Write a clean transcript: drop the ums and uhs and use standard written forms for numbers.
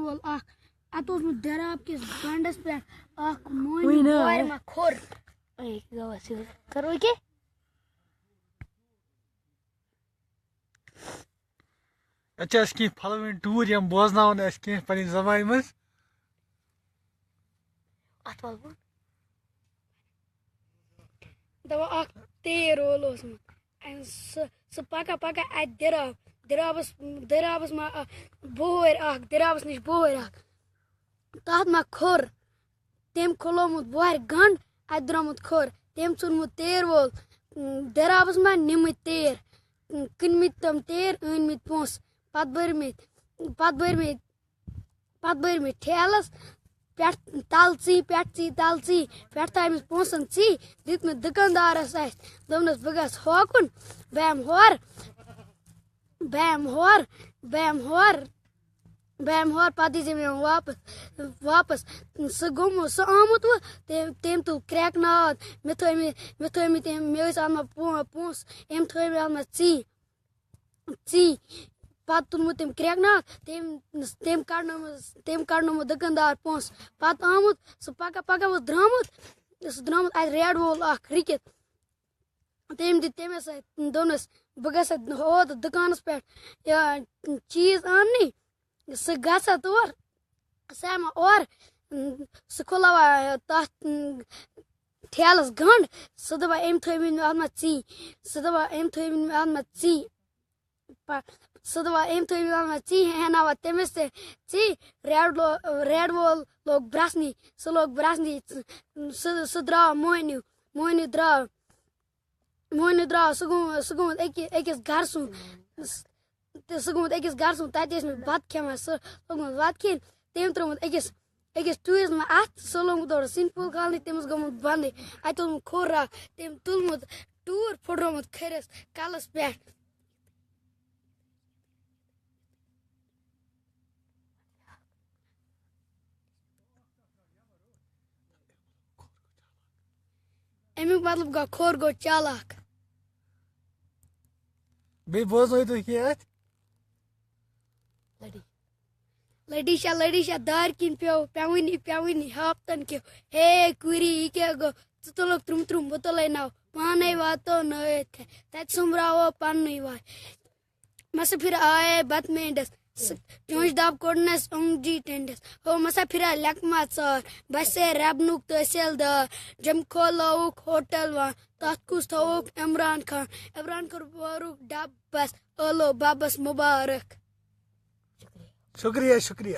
وول اخ ات اوسمت دراب کس گنڈس پٮ۪ٹھ اکھ مۄہنیو وارِ ما کھوٚر کرو کیا اچھا اس کی فلوین ٹور یم بوزناون اس کی پنی زبان مز ات وال بون دپان اکھ تیٖر وول اوسمُت سُہ پکان پکان اتہِ دٔریابس ما بوہر اکھ دٔریابس نِش بوہر اکھ تتھ ما کھوٚر تٔمۍ کھُلومُت بوہرِ گنٛڈ اتہِ درٛامُت کھوٚر تٔمۍ ژھُنمُت تیٖر وول دٔریابس منٛز نِمٕتۍ تیٖر کٕنمٕتۍ تِم تیٖر أنمٕتۍ پونٛسہٕ پتہٕ بٔرمٕتۍ ٹھیلس پٮ۪ٹھ تلژی پٮ۪ٹھ تھایمٕژ پونٛسن ژی دِتمٕتۍ دُکاندارس اتھِ دوٚپنس بہٕ گژھٕ ہوکُن بہٕ یِمہٕ ہورٕ پتہٕ دیٖزِ مےٚ واپس سُہ آمُت وۄنۍ تٔمۍ تُل کرٛٮ۪کہٕ ناد مےٚ ٲسۍ اتھ منٛز پونٛسہٕ أمۍ تھٲے مےٚ اتھ منٛز ژی پتہٕ تُلمُت تٔمۍ کرٛٮ۪کہٕ ناد تٔمۍ کڑنومُت دُکاندار پونٛسہٕ پتہٕ آمُت سُہ پکان اوس درٛامُت اتہِ ریڈٕ وول اکھ رُکِتھ تٔمۍ دِتۍ تٔمِس اتھِ دوٚپنس بہٕ گژھٕ ہا دُکانس پٮ۪ٹھ چیٖز اننہِ سُہ گژھان تور سُہ یِوان اورٕ سُہ کھُلاوان تتھ ٹھیلس گنٛڈ سُہ دپان أمۍ تھٲومٕتۍ مےٚ اتھ منٛز ژی ہیناوان تٔمِس تہِ ژی ریڈٕ وول لوگ برژھنہِ سُہ درٛاو موہنیو درٛاو سُہ گوٚمُت أکِس گرٕ سُنٛد تتہِ ٲسۍ مےٚ بتہٕ کھٮ۪وان سُہ لوگمُت بتہٕ کھٮ۪نہِ تٔمۍ ترٛوومُت أکِس ٹوٗرِس منٛز اتھ سُہ لوگمُت تورٕ سِنٛدھ پھوٚل کھالنہِ تٔمِس گوٚمُت بنٛدٕے اتہِ اوسمُت کھوٚر اکھ تٔمۍ تُلمُت ٹوٗر پھٕٹرومُت کھٔرِس کلس پٮ۪ٹھ امیُک مطلب گوٚو کھوٚر گوٚو چالاک بیٚیہِ بوزنٲیِو تُہۍ کینٛہہ اتھ لڈی شاہ دارِ کِنۍ پیوٲنی ہاپتن کیو ہے کوٗری یہِ کیٛاہ گوٚو ژٕ تُلُکھ ترٛوم بہٕ تُلے نو پانے واتو نٲیِتھ تتہِ سوٚمبراوو پننُے وار مسافر آیے بتہٕ مینڈس چونچہِ دب کوٚڑنس اونگجی ٹنڈس ہو مسافرا لیکما ژار بسے ربنُک تحصیل دار جم کھولوُکھ ہوٹل وان تتھ کُس تھووُکھ عمران کوٚر بورُکھ ڈبہٕ بس ٲلو ببس مُبارک شُکریہ